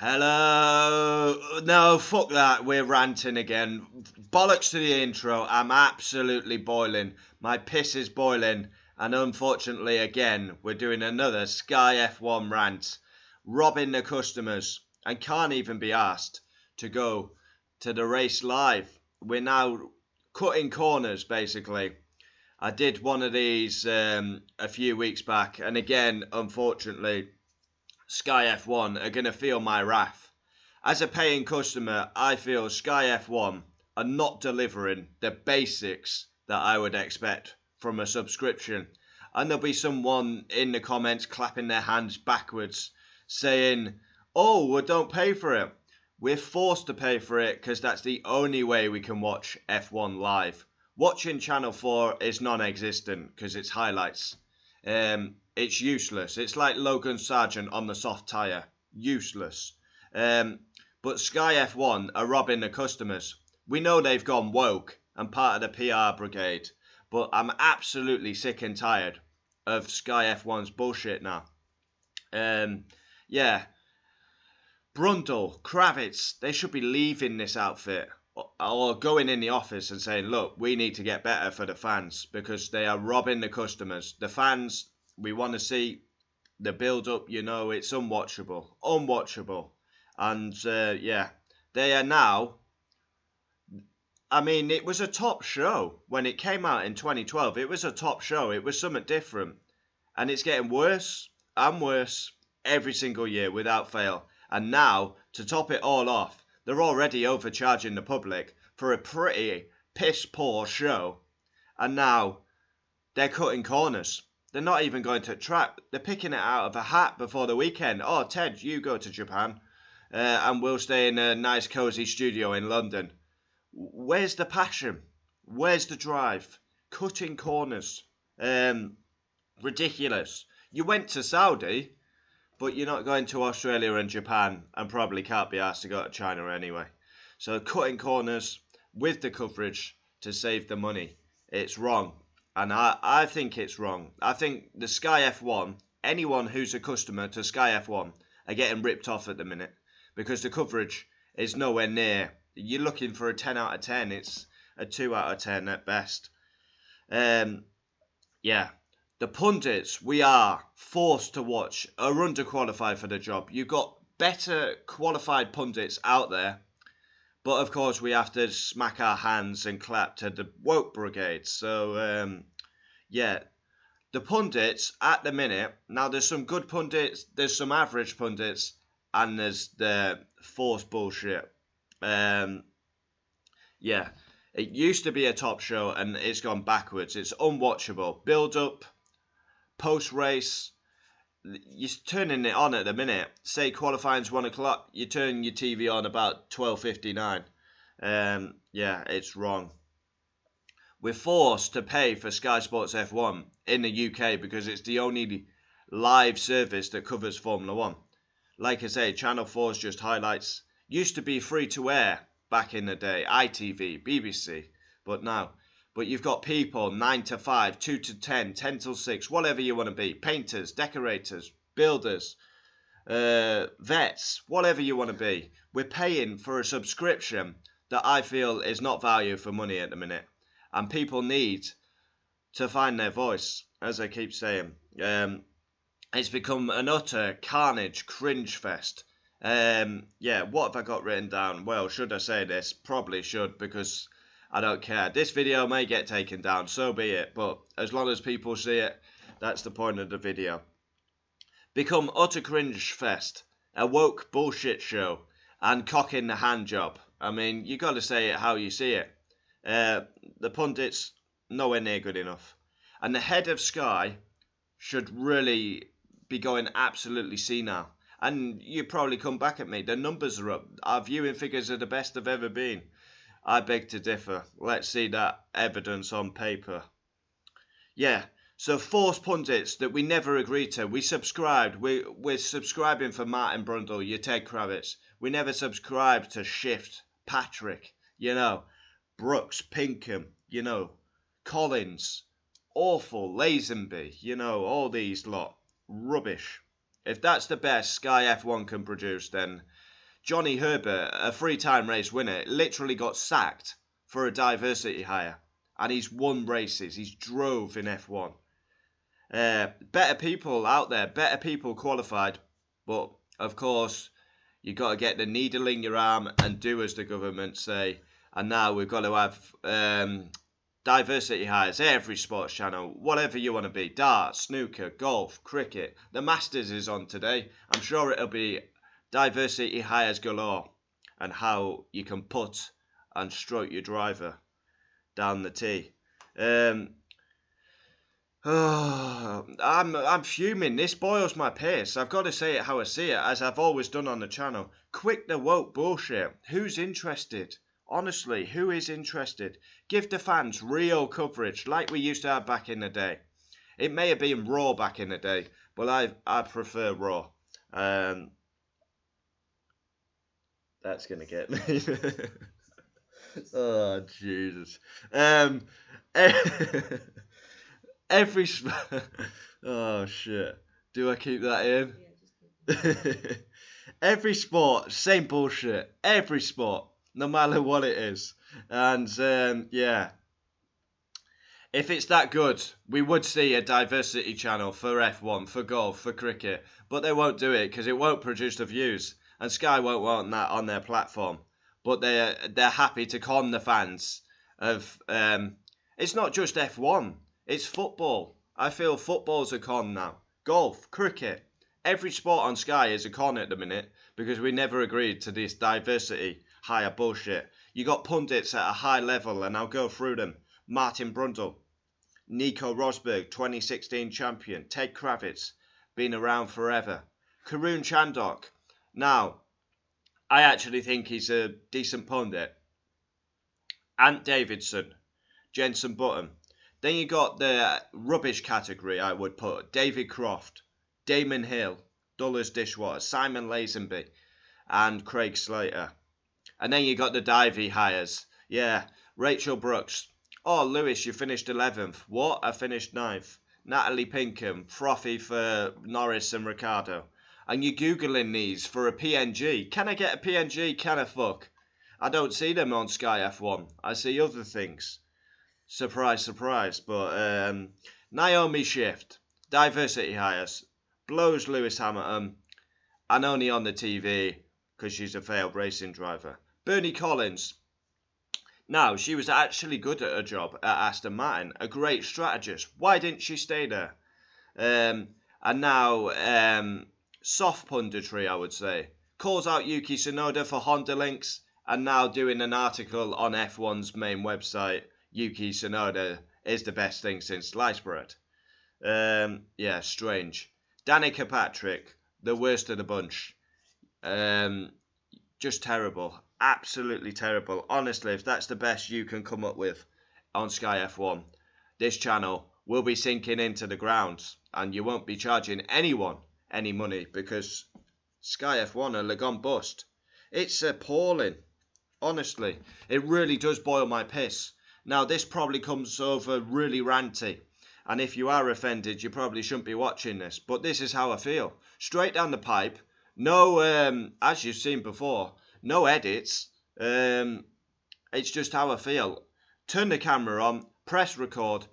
Hello. No, fuck that. We're ranting again. Bollocks to the intro. I'm absolutely boiling. My piss is boiling. And unfortunately, again, we're doing another Sky F1 rant. Robbing the customers. And can't even be asked to go to the race live. We're now cutting corners, basically. I did one of these a few weeks back. And again, unfortunately, Sky F1 are going to feel my wrath. As a paying customer, I feel Sky F1 are not delivering the basics that I would expect from a subscription. And there'll be someone in the comments clapping their hands backwards saying, oh, well, don't pay for it. We're forced to pay for it because that's the only way we can watch F1 live. Watching Channel 4 is non-existent because it's highlights. It's useless. It's like Logan Sargent on the soft tyre. Useless. But Sky F1 are robbing the customers. We know they've gone woke and part of the PR brigade, but I'm absolutely sick and tired of Sky F1's bullshit now. Yeah. Brundle, Kravitz, they should be leaving this outfit or going in the office and saying, look, we need to get better for the fans because they are robbing the customers. The fans, we want to see the build-up, it's unwatchable. Unwatchable. And, yeah, they are now... I mean, it was a top show. When it came out in 2012, it was a top show. It was something different. And it's getting worse and worse every single year without fail. And now, to top it all off, they're already overcharging the public for a pretty piss-poor show. And now, they're cutting corners. They're not even going to track. They're picking it out of a hat before the weekend. Oh, Ted, you go to Japan. And we'll stay in a nice, cosy studio in London. Where's the passion? Where's the drive? Cutting corners. Ridiculous. You went to Saudi, but you're not going to Australia and Japan, and probably can't be asked to go to China anyway. So cutting corners with the coverage to save the money. It's wrong. And I think it's wrong. I think the Sky F1, anyone who's a customer to Sky F1 are getting ripped off at the minute because the coverage is nowhere near. You're looking for a 10 out of 10. It's a 2 out of 10 at best. Yeah. The pundits we are forced to watch are underqualified for the job. You've got better qualified pundits out there, but of course we have to smack our hands and clap to the woke brigade. So, yeah, the pundits at the minute, now there's some good pundits, there's some average pundits, and there's the forced bullshit. Yeah, it used to be a top show and it's gone backwards. It's unwatchable. Build up. Post-race, you're turning it on at the minute. Say qualifying's 1 o'clock, you turn your TV on about 12:59. Yeah, it's wrong. We're forced to pay for Sky Sports F1 in the UK because it's the only live service that covers Formula 1. Like I say, Channel 4's just highlights. Used to be free to air back in the day, ITV, BBC, but now... But you've got people 9 to 5, 2 to 10, 10 till 6, whatever you want to be. Painters, decorators, builders, vets, whatever you want to be. We're paying for a subscription that I feel is not value for money at the minute. And people need to find their voice, as I keep saying. It's become an utter carnage, cringe fest. Yeah, what have I got written down? Well, should I say this? Probably should, because... I don't care. This video may get taken down, so be it. But as long as people see it, that's the point of the video. Become utter cringe fest, a woke bullshit show, and cock in the hand job. I mean, you got to say it how you see it. The pundits, nowhere near good enough. And the head of Sky should really be going absolutely senile. And you probably come back at me. The numbers are up. Our viewing figures are the best they've ever been. I beg to differ. Let's see that evidence on paper. Yeah, so forced pundits that we never agreed to. We subscribed. We're subscribing for Martin Brundle, your Ted Kravitz. We never subscribed to Shift, Patrick, Brooks, Pinkham, Collins, awful, Lazenby, all these lot. Rubbish. If that's the best Sky F1 can produce, then Johnny Herbert, a 3-time race winner, literally got sacked for a diversity hire. And he's won races. He's drove in F1. Better people out there, better people qualified. But, of course, you got to get the needle in your arm and do as the government say. And now we've got to have diversity hires, every sports channel, whatever you want to be. Darts, snooker, golf, cricket. The Masters is on today. I'm sure it'll be diversity hires galore. And how you can put and stroke your driver down the tee. I'm fuming. This boils my piss. I've got to say it how I see it, as I've always done on the channel. Quit the woke bullshit. Who's interested? Honestly, who is interested? Give the fans real coverage like we used to have back in the day. It may have been Raw back in the day, but I prefer Raw. That's going to get me. Oh, Jesus. Oh, shit. Do I keep that in? Yeah, just keep it. Every sport, same bullshit. Every sport, no matter what it is. And, yeah. If it's that good, we would see a diversity channel for F1, for golf, for cricket. But they won't do it because it won't produce the views. And Sky won't want that on their platform. But they're happy to con the fans of... it's not just F1. It's football. I feel football's a con now. Golf, cricket. Every sport on Sky is a con at the minute because we never agreed to this diversity higher bullshit. You got pundits at a high level, and I'll go through them. Martin Brundle, Nico Rosberg, 2016 champion. Ted Kravitz, been around forever. Karun Chandhok. Now, I actually think he's a decent pundit. Ant Davidson, Jenson Button. Then you got the rubbish category, I would put. David Croft, Damon Hill, Dulles Dishwater, Simon Lazenby, and Craig Slater. And then you got the divey hires. Yeah, Rachel Brooks. Oh, Lewis, you finished 11th. What? I finished 9th. Natalie Pinkham, frothy for Norris and Ricciardo. And you're Googling these for a PNG. Can I get a PNG? Can I fuck? I don't see them on Sky F1. I see other things. Surprise, surprise. But Naomi Shift, diversity hires, blows Lewis Hamilton, and only on the TV because she's a failed racing driver. Bernie Collins. Now, she was actually good at her job at Aston Martin, a great strategist. Why didn't she stay there? And now, soft punditry, I would say. Calls out Yuki Tsunoda for Honda links, and now doing an article on F1's main website. Yuki Tsunoda is the best thing since sliced bread. Yeah, strange. Danica Patrick, the worst of the bunch. Just terrible. Absolutely terrible. Honestly, if that's the best you can come up with on Sky F1, this channel will be sinking into the ground, and you won't be charging anyone any money because Sky F1 are gone bust. It's appalling. Honestly, it really does boil my piss. Now, this probably comes over really ranty, and if you are offended, you probably shouldn't be watching this, but this is how I feel. Straight down the pipe, no, as you've seen before, no edits, it's just how I feel. Turn the camera on, press record,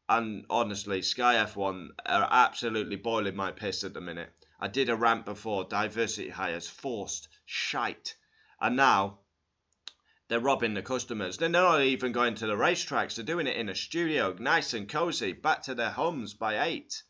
and honestly, Sky F1 are absolutely boiling my piss at the minute. I did a rant before, diversity hires, forced, shite, and now they're robbing the customers. They're not even going to the racetracks. They're doing it in a studio, nice and cozy, back to their homes by 8.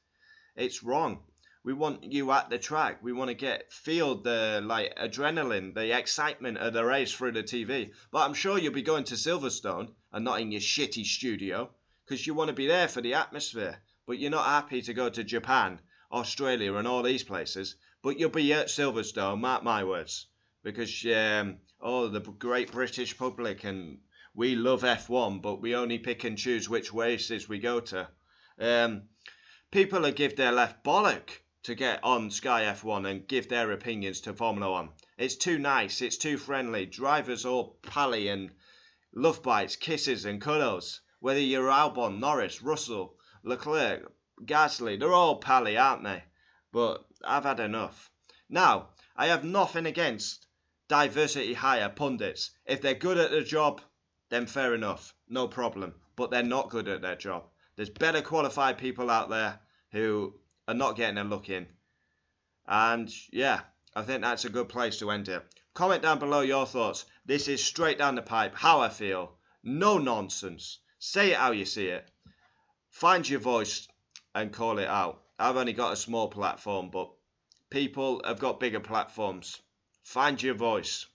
It's wrong. We want you at the track. We want to feel the adrenaline, the excitement of the race through the TV. But I'm sure you'll be going to Silverstone and not in your shitty studio because you want to be there for the atmosphere. But you're not happy to go to Japan, Australia, and all these places. But you'll be at Silverstone, mark my words, because the great British public, and we love F1, but we only pick and choose which races we go to. People are give their left bollock to get on Sky F1 and give their opinions to Formula 1. It's too nice, it's too friendly. Drivers all pally and love bites, kisses and cuddles. Whether you're Albon, Norris, Russell, Leclerc, Gasly, they're all pally, aren't they? But I've had enough. Now, I have nothing against diversity hire pundits. If they're good at the job, then fair enough, no problem. But they're not good at their job. There's better qualified people out there who are not getting a look in. And yeah, I think that's a good place to end it. Comment down below your thoughts. This is straight down the pipe, how I feel. No nonsense. Say it how you see it. Find your voice and call it out. I've only got a small platform, but people have got bigger platforms. Find your voice.